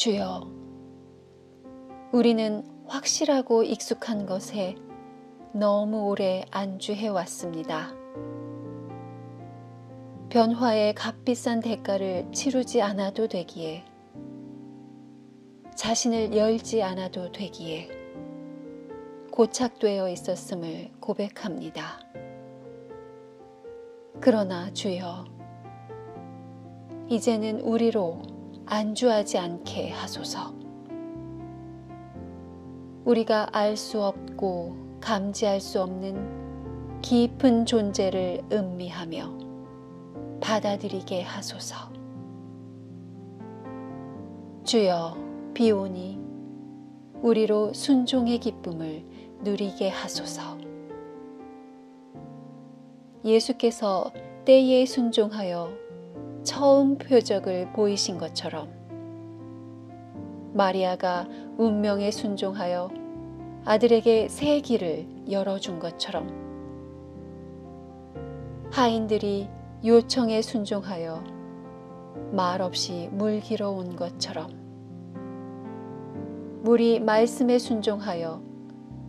주여, 우리는 확실하고 익숙한 것에 너무 오래 안주해 왔습니다. 변화의 값비싼 대가를 치르지 않아도 되기에, 자신을 열지 않아도 되기에 고착되어 있었음을 고백합니다. 그러나 주여, 이제는 우리로 안주하지 않게 하소서. 우리가 알 수 없고 감지할 수 없는 깊은 존재를 음미하며 받아들이게 하소서. 주여, 비오니 우리로 순종의 기쁨을 누리게 하소서. 예수께서 때에 순종하여 처음 표적을 보이신 것처럼, 마리아가 운명에 순종하여 아들에게 새 길을 열어준 것처럼, 하인들이 요청에 순종하여 말없이 물 길어 온 것처럼, 물이 말씀에 순종하여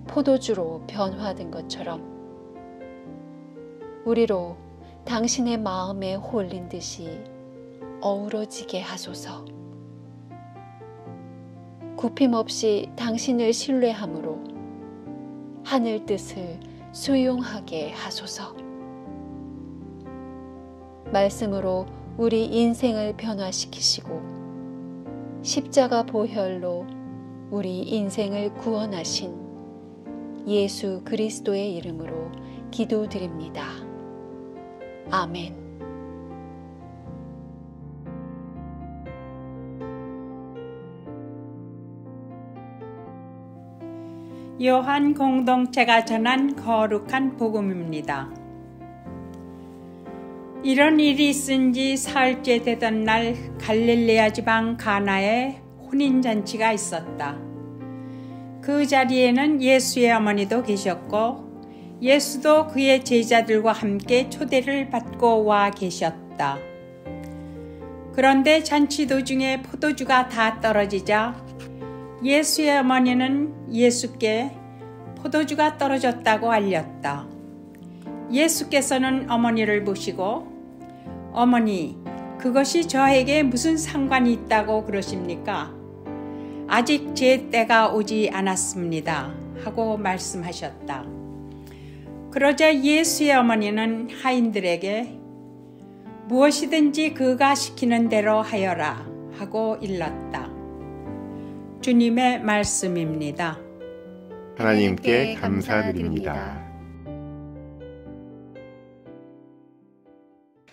포도주로 변화된 것처럼, 우리로 당신의 마음에 홀린 듯이 어우러지게 하소서. 굽힘없이 당신을 신뢰함으로 하늘 뜻을 수용하게 하소서. 말씀으로 우리 인생을 변화시키시고 십자가 보혈로 우리 인생을 구원하신 예수 그리스도의 이름으로 기도드립니다. 아멘. 요한 공동체가 전한 거룩한 복음입니다. 이런 일이 있은 지 사흘째 되던 날, 갈릴레아 지방 가나에 혼인잔치가 있었다. 그 자리에는 예수의 어머니도 계셨고, 예수도 그의 제자들과 함께 초대를 받고 와 계셨다. 그런데 잔치 도중에 포도주가 다 떨어지자 예수의 어머니는 예수께 포도주가 떨어졌다고 알렸다. 예수께서는 어머니를 보시고, 어머니, 그것이 저에게 무슨 상관이 있다고 그러십니까? 아직 제 때가 오지 않았습니다. 하고 말씀하셨다. 그러자 예수의 어머니는 하인들에게 무엇이든지 그가 시키는 대로 하여라 하고 일렀다. 주님의 말씀입니다. 하나님께 감사드립니다.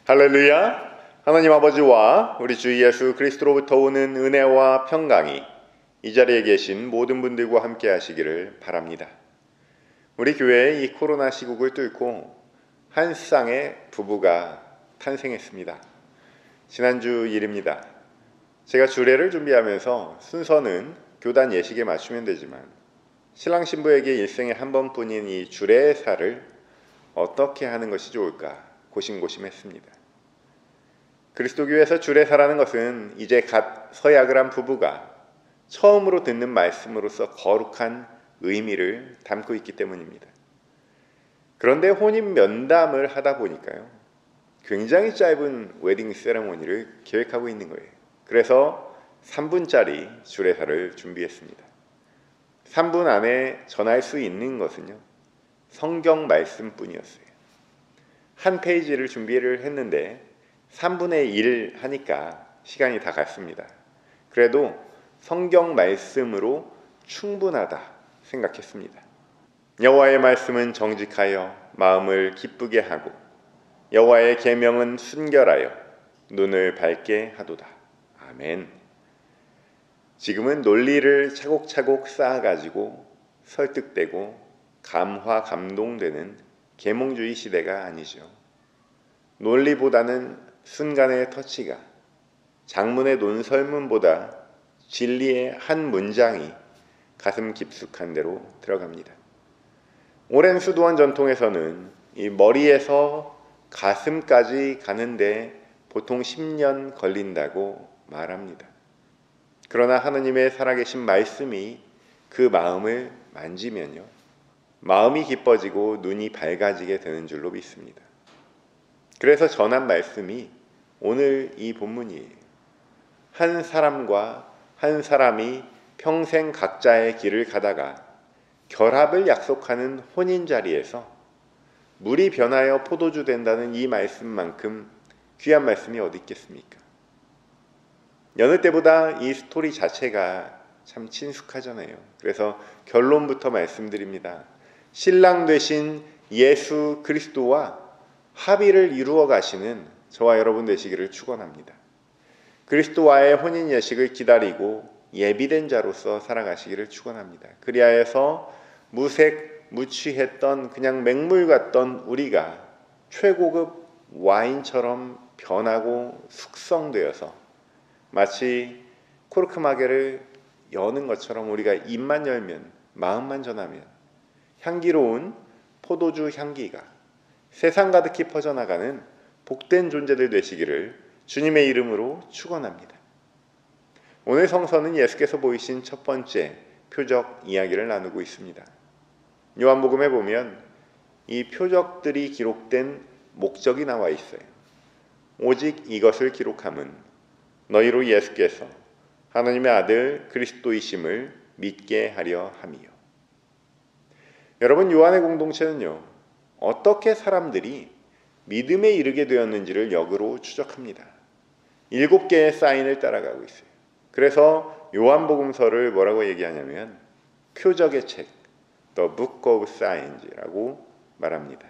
할렐루야! 하나님 아버지와 우리 주 예수 그리스도로부터 오는 은혜와 평강이 이 자리에 계신 모든 분들과 함께 하시기를 바랍니다. 우리 교회에 이 코로나 시국을 뚫고 한 쌍의 부부가 탄생했습니다. 지난주 일입니다. 제가 주례를 준비하면서 순서는 교단 예식에 맞추면 되지만 신랑 신부에게 일생에 한 번뿐인 이 주례사를 어떻게 하는 것이 좋을까 고심고심했습니다. 그리스도교에서 주례사라는 것은 이제 갓 서약을 한 부부가 처음으로 듣는 말씀으로서 거룩한 의미를 담고 있기 때문입니다. 그런데 혼인 면담을 하다 보니까요, 굉장히 짧은 웨딩 세레모니를 계획하고 있는 거예요. 그래서 3분짜리 주례사를 준비했습니다. 3분 안에 전할 수 있는 것은요, 성경 말씀뿐이었어요. 한 페이지를 준비를 했는데 3분의 1 하니까 시간이 다 갔습니다. 그래도 성경 말씀으로 충분하다 생각했습니다. 여호와의 말씀은 정직하여 마음을 기쁘게 하고 여호와의 계명은 순결하여 눈을 밝게 하도다. 아멘. 지금은 논리를 차곡차곡 쌓아가지고 설득되고 감화 감동되는 계몽주의 시대가 아니죠. 논리보다는 순간의 터치가, 장문의 논설문보다 진리의 한 문장이 가슴 깊숙한 데로 들어갑니다. 오랜 수도원 전통에서는 이 머리에서 가슴까지 가는데 보통 10년 걸린다고 말합니다. 그러나 하느님의 살아계신 말씀이 그 마음을 만지면요, 마음이 기뻐지고 눈이 밝아지게 되는 줄로 믿습니다. 그래서 전한 말씀이 오늘 이 본문이에요. 한 사람과 한 사람이 평생 각자의 길을 가다가 결합을 약속하는 혼인 자리에서 물이 변하여 포도주 된다는 이 말씀만큼 귀한 말씀이 어디 있겠습니까? 여느 때보다 이 스토리 자체가 참 친숙하잖아요. 그래서 결론부터 말씀드립니다. 신랑 되신 예수 그리스도와 합의를 이루어 가시는 저와 여러분 되시기를 축원합니다. 그리스도와의 혼인 예식을 기다리고 예비된 자로서 살아가시기를 축원합니다. 그리하여서 무취했던 그냥 맹물 같던 우리가 최고급 와인처럼 변하고 숙성되어서 마치 코르크마개를 여는 것처럼 우리가 입만 열면, 마음만 전하면 향기로운 포도주 향기가 세상 가득히 퍼져나가는 복된 존재들 되시기를 주님의 이름으로 축원합니다. 오늘 성서는 예수께서 보이신 첫 번째 표적 이야기를 나누고 있습니다. 요한복음에 보면 이 표적들이 기록된 목적이 나와 있어요. 오직 이것을 기록함은 너희로 예수께서 하나님의 아들 그리스도이심을 믿게 하려 함이요. 여러분, 요한의 공동체는요, 어떻게 사람들이 믿음에 이르게 되었는지를 역으로 추적합니다. 7개의 사인을 따라가고 있어요. 그래서 요한복음서를 뭐라고 얘기하냐면 표적의 책, The Book of Signs라고 말합니다.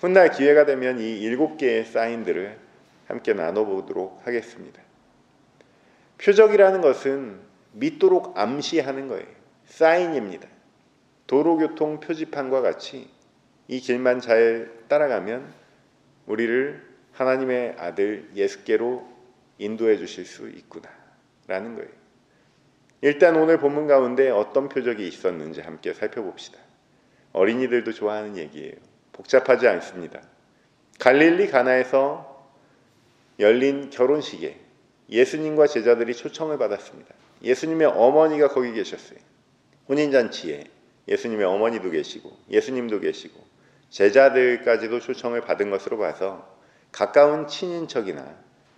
훗날 기회가 되면 이 7개의 사인들을 함께 나눠보도록 하겠습니다. 표적이라는 것은 믿도록 암시하는 거예요. 사인입니다. 도로교통 표지판과 같이 이 길만 잘 따라가면 우리를 하나님의 아들 예수께로 인도해 주실 수 있구나 라는 거예요. 일단 오늘 본문 가운데 어떤 표적이 있었는지 함께 살펴봅시다. 어린이들도 좋아하는 얘기예요. 복잡하지 않습니다. 갈릴리 가나에서 열린 결혼식에 예수님과 제자들이 초청을 받았습니다. 예수님의 어머니가 거기 계셨어요. 혼인잔치에 예수님의 어머니도 계시고 예수님도 계시고 제자들까지도 초청을 받은 것으로 봐서 가까운 친인척이나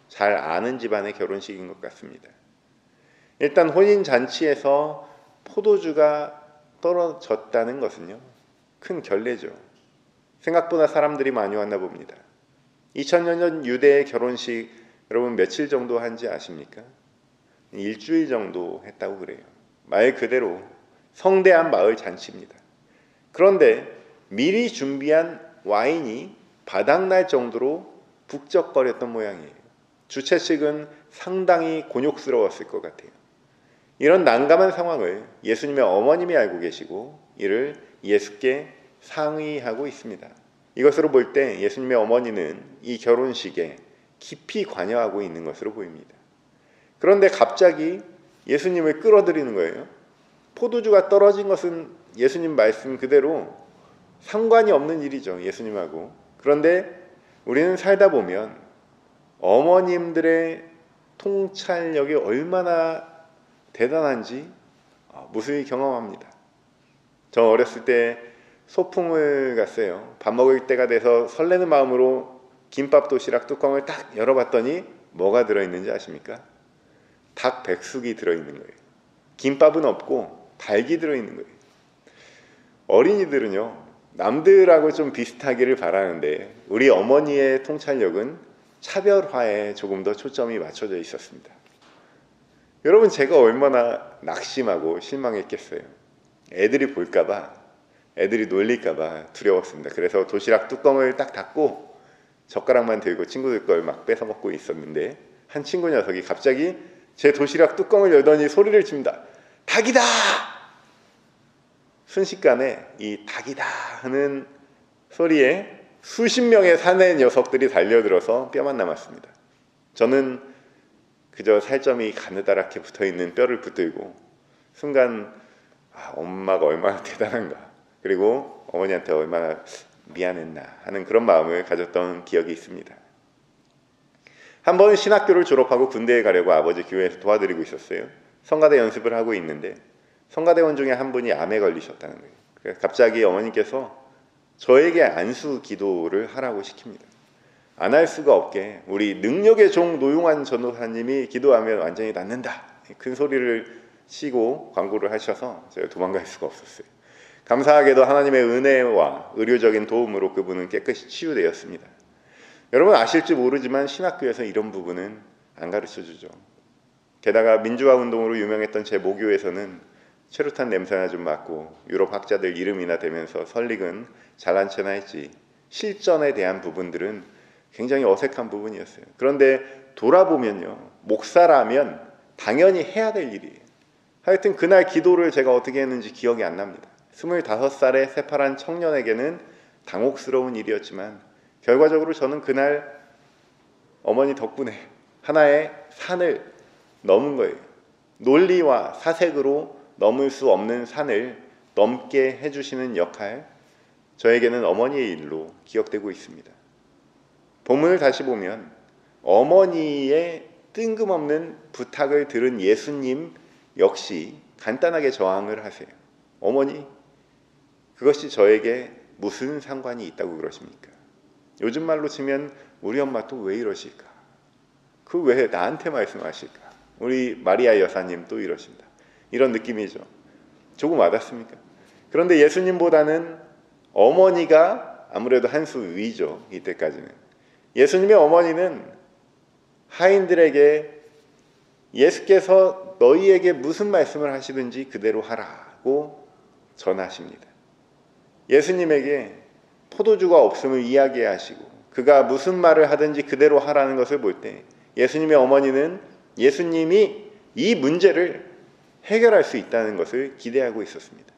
잘 아는 집안의 결혼식인 것 같습니다. 일단 혼인잔치에서 포도주가 떨어졌다는 것은요, 큰 결례죠. 생각보다 사람들이 많이 왔나 봅니다. 2000년 전 유대의 결혼식 여러분 며칠 정도 한지 아십니까? 일주일 정도 했다고 그래요. 말 그대로 성대한 마을 잔치입니다. 그런데 미리 준비한 와인이 바닥날 정도로 북적거렸던 모양이에요. 주최 측은 상당히 곤욕스러웠을 것 같아요. 이런 난감한 상황을 예수님의 어머님이 알고 계시고 이를 예수께 상의하고 있습니다. 이것으로 볼 때 예수님의 어머니는 이 결혼식에 깊이 관여하고 있는 것으로 보입니다. 그런데 갑자기 예수님을 끌어들이는 거예요. 포도주가 떨어진 것은 예수님 말씀 그대로 상관이 없는 일이죠, 예수님하고. 그런데 우리는 살다 보면 어머님들의 통찰력이 얼마나 대단한지 무수히 경험합니다. 저 어렸을 때 소풍을 갔어요. 밥 먹을 때가 돼서 설레는 마음으로 김밥 도시락 뚜껑을 딱 열어봤더니 뭐가 들어있는지 아십니까? 닭 백숙이 들어있는 거예요. 김밥은 없고 닭이 들어있는 거예요. 어린이들은요, 남들하고 좀 비슷하기를 바라는데 우리 어머니의 통찰력은 차별화에 조금 더 초점이 맞춰져 있었습니다. 여러분, 제가 얼마나 낙심하고 실망했겠어요. 애들이 볼까봐, 애들이 놀릴까봐 두려웠습니다. 그래서 도시락 뚜껑을 딱 닫고 젓가락만 들고 친구들 걸 막 뺏어 먹고 있었는데 한 친구 녀석이 갑자기 제 도시락 뚜껑을 열더니 소리를 칩니다. 닭이다! 순식간에 이 닭이다 하는 소리에 수십 명의 사내 녀석들이 달려들어서 뼈만 남았습니다. 저는 그저 살점이 가느다랗게 붙어있는 뼈를 붙들고 순간 엄마가 얼마나 대단한가, 그리고 어머니한테 얼마나 미안했나 하는 그런 마음을 가졌던 기억이 있습니다. 한 번 신학교를 졸업하고 군대에 가려고 아버지 교회에서 도와드리고 있었어요. 성가대 연습을 하고 있는데 성가대원 중에 한 분이 암에 걸리셨다는 거예요. 그래서 갑자기 어머니께서 저에게 안수 기도를 하라고 시킵니다. 안 할 수가 없게 우리 능력의 종 노용환 전도사님이 기도하면 완전히 낫는다. 큰 소리를 치고 광고를 하셔서 제가 도망갈 수가 없었어요. 감사하게도 하나님의 은혜와 의료적인 도움으로 그분은 깨끗이 치유되었습니다. 여러분 아실지 모르지만 신학교에서 이런 부분은 안 가르쳐주죠. 게다가 민주화 운동으로 유명했던 제 모교에서는 최루탄 냄새나 좀 맡고 유럽 학자들 이름이나 대면서 설익은 잘난 체나 했지 실전에 대한 부분들은 굉장히 어색한 부분이었어요. 그런데 돌아보면요, 목사라면 당연히 해야 될 일이에요. 하여튼 그날 기도를 제가 어떻게 했는지 기억이 안 납니다. 25살의 새파란 청년에게는 당혹스러운 일이었지만 결과적으로 저는 그날 어머니 덕분에 하나의 산을 넘은 거예요. 논리와 사색으로 넘을 수 없는 산을 넘게 해주시는 역할, 저에게는 어머니의 일로 기억되고 있습니다. 본문을 다시 보면 어머니의 뜬금없는 부탁을 들은 예수님 역시 간단하게 저항을 하세요. 어머니, 그것이 저에게 무슨 상관이 있다고 그러십니까? 요즘 말로 치면 우리 엄마 또 왜 이러실까? 그 왜 나한테 말씀하실까? 우리 마리아 여사님 또 이러신다. 이런 느낌이죠. 조금 와닿습니까? 그런데 예수님보다는 어머니가 아무래도 한 수 위죠. 이때까지는. 예수님의 어머니는 하인들에게 예수께서 너희에게 무슨 말씀을 하시든지 그대로 하라고 전하십니다. 예수님에게 포도주가 없음을 이야기하시고 그가 무슨 말을 하든지 그대로 하라는 것을 볼 때 예수님의 어머니는 예수님이 이 문제를 해결할 수 있다는 것을 기대하고 있었습니다.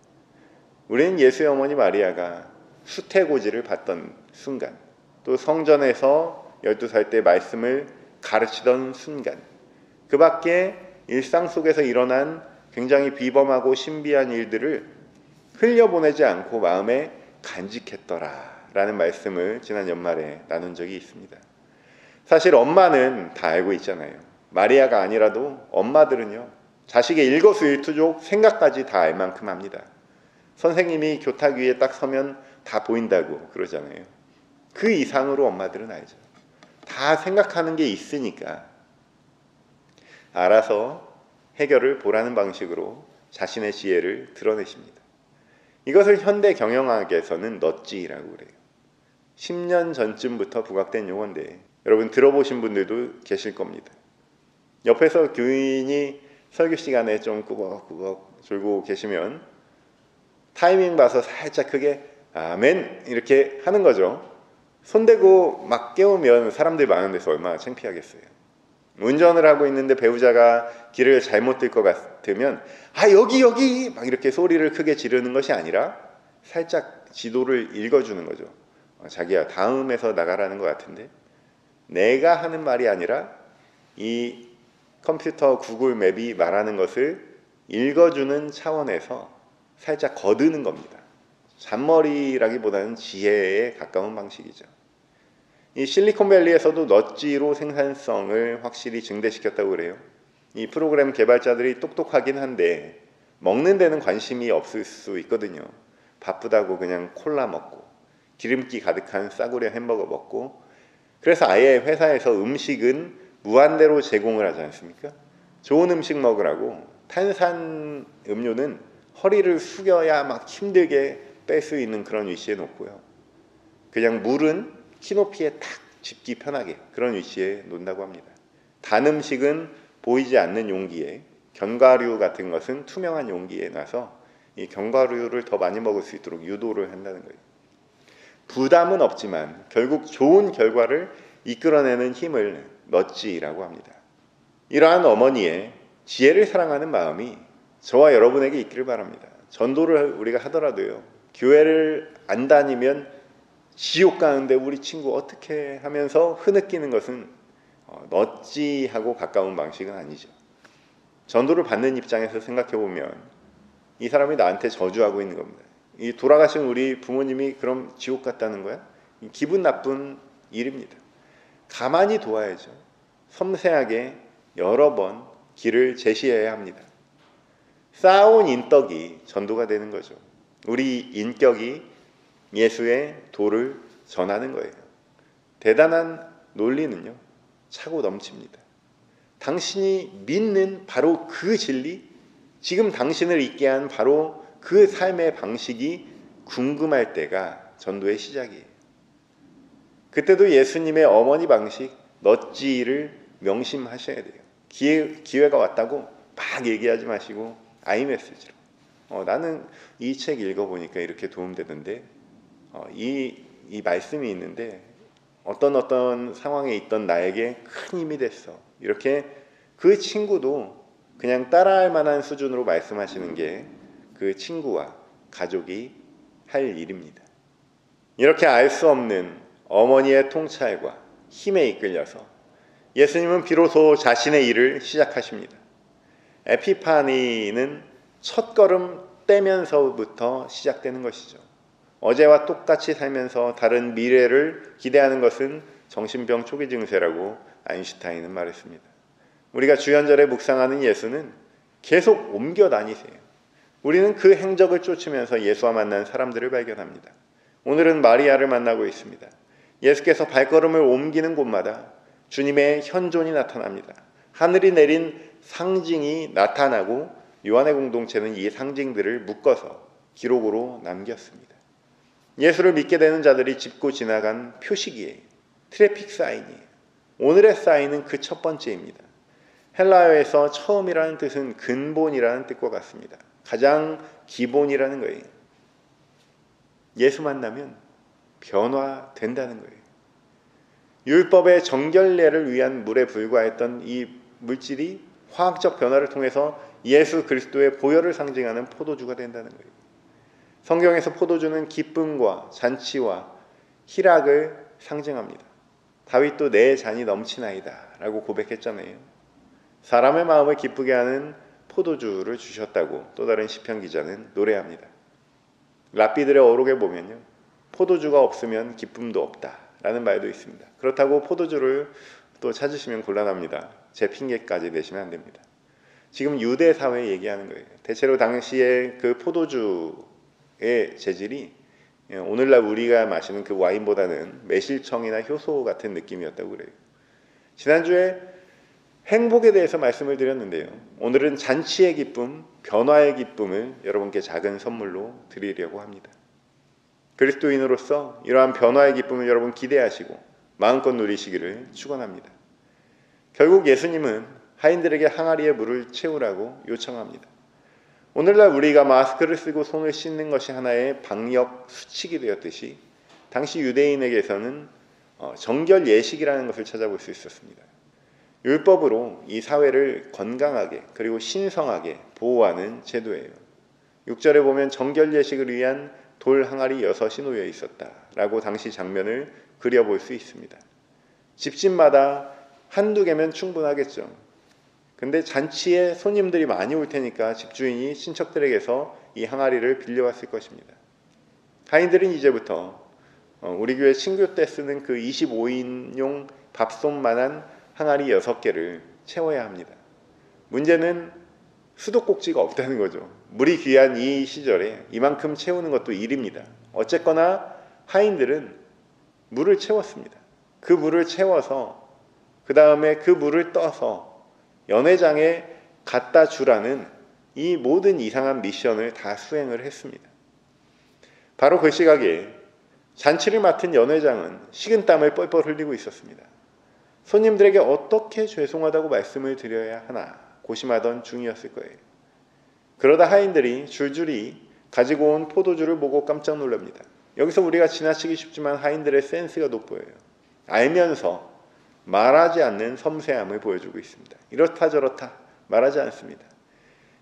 우리는 예수의 어머니 마리아가 수태고지를 받던 순간, 또 성전에서 12살 때 말씀을 가르치던 순간, 그 밖에 일상 속에서 일어난 굉장히 비범하고 신비한 일들을 흘려보내지 않고 마음에 간직했더라 라는 말씀을 지난 연말에 나눈 적이 있습니다. 사실 엄마는 다 알고 있잖아요. 마리아가 아니라도 엄마들은요, 자식의 일거수일투족 생각까지 다 알 만큼 합니다. 선생님이 교탁 위에 딱 서면 다 보인다고 그러잖아요. 그 이상으로 엄마들은 알죠. 다 생각하는 게 있으니까 알아서 해결을 보라는 방식으로 자신의 지혜를 드러내십니다. 이것을 현대 경영학에서는 넛지라고 그래요. 10년 전쯤부터 부각된 용어인데 여러분 들어보신 분들도 계실 겁니다. 옆에서 교인이 설교 시간에 좀 꾸벅꾸벅 졸고 계시면 타이밍 봐서 살짝 크게 아멘 이렇게 하는 거죠. 손대고 막 깨우면 사람들 많은 데서 얼마나 창피하겠어요. 운전을 하고 있는데 배우자가 길을 잘못 들 것 같으면 아 여기 막 이렇게 소리를 크게 지르는 것이 아니라 살짝 지도를 읽어주는 거죠. 자기야 다음에서 나가라는 것 같은데 내가 하는 말이 아니라 이 컴퓨터 구글 맵이 말하는 것을 읽어주는 차원에서 살짝 거드는 겁니다. 잔머리라기보다는 지혜에 가까운 방식이죠. 이 실리콘밸리에서도 넛지로 생산성을 확실히 증대시켰다고 그래요. 이 프로그램 개발자들이 똑똑하긴 한데 먹는 데는 관심이 없을 수 있거든요. 바쁘다고 그냥 콜라 먹고 기름기 가득한 싸구려 햄버거 먹고 그래서 아예 회사에서 음식은 무한대로 제공을 하지 않습니까? 좋은 음식 먹으라고 탄산 음료는 허리를 숙여야 막 힘들게 뺄 수 있는 그런 위치에 놓고요. 그냥 물은 키높이에 탁 집기 편하게 그런 위치에 놓는다고 합니다. 단 음식은 보이지 않는 용기에, 견과류 같은 것은 투명한 용기에 놔서 이 견과류를 더 많이 먹을 수 있도록 유도를 한다는 거예요. 부담은 없지만 결국 좋은 결과를 이끌어내는 힘을 넛지라고 합니다. 이러한 어머니의 지혜를 사랑하는 마음이 저와 여러분에게 있기를 바랍니다. 전도를 우리가 하더라도요. 교회를 안 다니면 지옥 가는데 우리 친구 어떻게 하면서 흐느끼는 것은 넛지하고 가까운 방식은 아니죠. 전도를 받는 입장에서 생각해보면 이 사람이 나한테 저주하고 있는 겁니다. 이 돌아가신 우리 부모님이 그럼 지옥 갔다는 거야? 기분 나쁜 일입니다. 가만히 도와야죠. 섬세하게 여러 번 길을 제시해야 합니다. 쌓아온 인덕이 전도가 되는 거죠. 우리 인격이 예수의 도를 전하는 거예요. 대단한 논리는요, 차고 넘칩니다. 당신이 믿는 바로 그 진리, 지금 당신을 있게 한 바로 그 삶의 방식이 궁금할 때가 전도의 시작이에요. 그때도 예수님의 어머니 방식, 넛지를 명심하셔야 돼요. 기회가 왔다고 막 얘기하지 마시고 아이메시지로 나는 이 책 읽어보니까 이렇게 도움되던데 이 말씀이 있는데 어떤 상황에 있던 나에게 큰 힘이 됐어. 이렇게 그 친구도 그냥 따라할 만한 수준으로 말씀하시는 게 그 친구와 가족이 할 일입니다. 이렇게 알 수 없는 어머니의 통찰과 힘에 이끌려서 예수님은 비로소 자신의 일을 시작하십니다. 에피파니는 첫걸음 떼면서부터 시작되는 것이죠. 어제와 똑같이 살면서 다른 미래를 기대하는 것은 정신병 초기 증세라고 아인슈타인은 말했습니다. 우리가 주연절에 묵상하는 예수는 계속 옮겨 다니세요. 우리는 그 행적을 쫓으면서 예수와 만난 사람들을 발견합니다. 오늘은 마리아를 만나고 있습니다. 예수께서 발걸음을 옮기는 곳마다 주님의 현존이 나타납니다. 하늘이 내린 상징이 나타나고 요한의 공동체는 이 상징들을 묶어서 기록으로 남겼습니다. 예수를 믿게 되는 자들이 짚고 지나간 표식이에요. 트래픽 사인이에요. 오늘의 사인은 그 첫 번째입니다. 헬라어에서 처음이라는 뜻은 근본이라는 뜻과 같습니다. 가장 기본이라는 거예요. 예수 만나면 변화된다는 거예요. 율법의 정결례를 위한 물에 불과했던 이 물질이 화학적 변화를 통해서 예수 그리스도의 보혈을 상징하는 포도주가 된다는 거예요. 성경에서 포도주는 기쁨과 잔치와 희락을 상징합니다. 다윗도 내 잔이 넘치나이다 라고 고백했잖아요. 사람의 마음을 기쁘게 하는 포도주를 주셨다고 또 다른 시편 기자는 노래합니다. 랍비들의 어록에 보면요, 포도주가 없으면 기쁨도 없다 라는 말도 있습니다. 그렇다고 포도주를 또 찾으시면 곤란합니다. 제 핑계까지 내시면 안 됩니다. 지금 유대 사회 얘기하는 거예요. 대체로 당시에 그 포도주의 재질이 오늘날 우리가 마시는 그 와인보다는 매실청이나 효소 같은 느낌이었다고 그래요. 지난주에 행복에 대해서 말씀을 드렸는데요. 오늘은 잔치의 기쁨, 변화의 기쁨을 여러분께 작은 선물로 드리려고 합니다. 그리스도인으로서 이러한 변화의 기쁨을 여러분 기대하시고 마음껏 누리시기를 축원합니다. 결국 예수님은 하인들에게 항아리에 물을 채우라고 요청합니다. 오늘날 우리가 마스크를 쓰고 손을 씻는 것이 하나의 방역 수칙이 되었듯이 당시 유대인에게서는 정결 예식이라는 것을 찾아볼 수 있었습니다. 율법으로 이 사회를 건강하게 그리고 신성하게 보호하는 제도예요. 6절에 보면 정결 예식을 위한 돌 항아리 6이 놓여 있었다라고 당시 장면을 그려볼 수 있습니다. 집집마다 한두 개면 충분하겠죠. 근데 잔치에 손님들이 많이 올 테니까 집주인이 친척들에게서 이 항아리를 빌려왔을 것입니다. 하인들은 이제부터 우리 교회 친교 때 쓰는 그 25인용 밥솥만한 항아리 6개를 채워야 합니다. 문제는 수도꼭지가 없다는 거죠. 물이 귀한 이 시절에 이만큼 채우는 것도 일입니다. 어쨌거나 하인들은 물을 채웠습니다. 그 물을 채워서 그 다음에 그 물을 떠서 연회장에 갖다 주라는 이 모든 이상한 미션을 다 수행을 했습니다. 바로 그 시각에 잔치를 맡은 연회장은 식은땀을 뻘뻘 흘리고 있었습니다. 손님들에게 어떻게 죄송하다고 말씀을 드려야 하나 고심하던 중이었을 거예요. 그러다 하인들이 줄줄이 가지고 온 포도주를 보고 깜짝 놀랍니다. 여기서 우리가 지나치기 쉽지만 하인들의 센스가 돋보여요. 알면서 말하지 않는 섬세함을 보여주고 있습니다. 이렇다 저렇다 말하지 않습니다.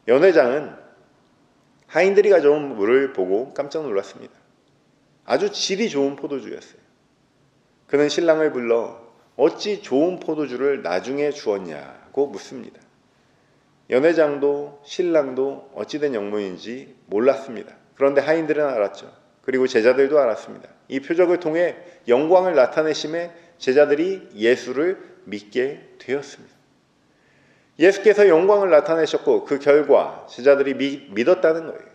연회장은 하인들이 가져온 물을 보고 깜짝 놀랐습니다. 아주 질이 좋은 포도주였어요. 그는 신랑을 불러 어찌 좋은 포도주를 나중에 주었냐고 묻습니다. 연회장도 신랑도 어찌된 영문인지 몰랐습니다. 그런데 하인들은 알았죠. 그리고 제자들도 알았습니다. 이 표적을 통해 영광을 나타내심에 제자들이 예수를 믿게 되었습니다. 예수께서 영광을 나타내셨고 그 결과 제자들이 믿었다는 거예요.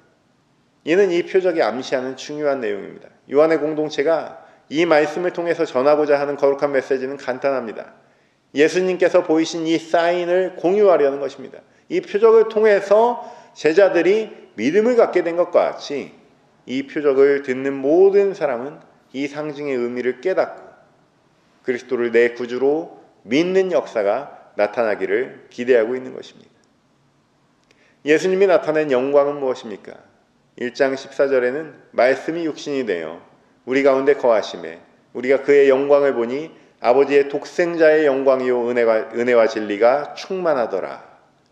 이는 이 표적이 암시하는 중요한 내용입니다. 요한의 공동체가 이 말씀을 통해서 전하고자 하는 거룩한 메시지는 간단합니다. 예수님께서 보이신 이 사인을 공유하려는 것입니다. 이 표적을 통해서 제자들이 믿음을 갖게 된 것과 같이 이 표적을 듣는 모든 사람은 이 상징의 의미를 깨닫고 그리스도를 내 구주로 믿는 역사가 나타나기를 기대하고 있는 것입니다. 예수님이 나타낸 영광은 무엇입니까? 1장 14절에는 말씀이 육신이 되어 우리 가운데 거하심에 우리가 그의 영광을 보니 아버지의 독생자의 영광이요 은혜와 진리가 충만하더라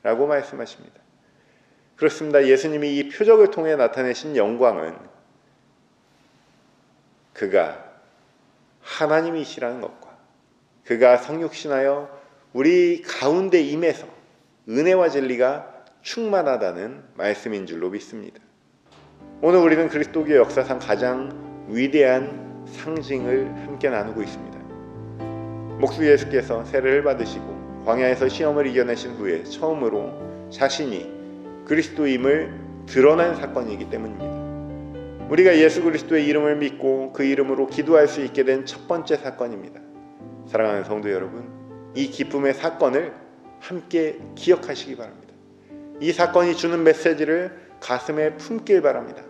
라고 말씀하십니다. 그렇습니다. 예수님이 이 표적을 통해 나타내신 영광은 그가 하나님이시라는 것과 그가 성육신하여 우리 가운데 임해서 은혜와 진리가 충만하다는 말씀인 줄로 믿습니다. 오늘 우리는 그리스도교 역사상 가장 위대한 상징을 함께 나누고 있습니다. 목수 예수께서 세례를 받으시고 광야에서 시험을 이겨내신 후에 처음으로 자신이 그리스도임을 드러난 사건이기 때문입니다. 우리가 예수 그리스도의 이름을 믿고 그 이름으로 기도할 수 있게 된 첫 번째 사건입니다. 사랑하는 성도 여러분, 이 기쁨의 사건을 함께 기억하시기 바랍니다. 이 사건이 주는 메시지를 가슴에 품길 바랍니다.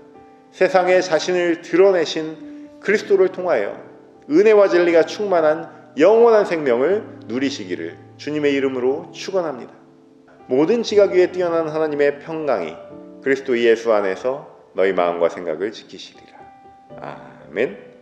세상에 자신을 드러내신 그리스도를 통하여 은혜와 진리가 충만한 영원한 생명을 누리시기를 주님의 이름으로 축원합니다. 모든 지각 위에 뛰어난 하나님의 평강이 그리스도 예수 안에서 너희 마음과 생각을 지키시리라. 아멘.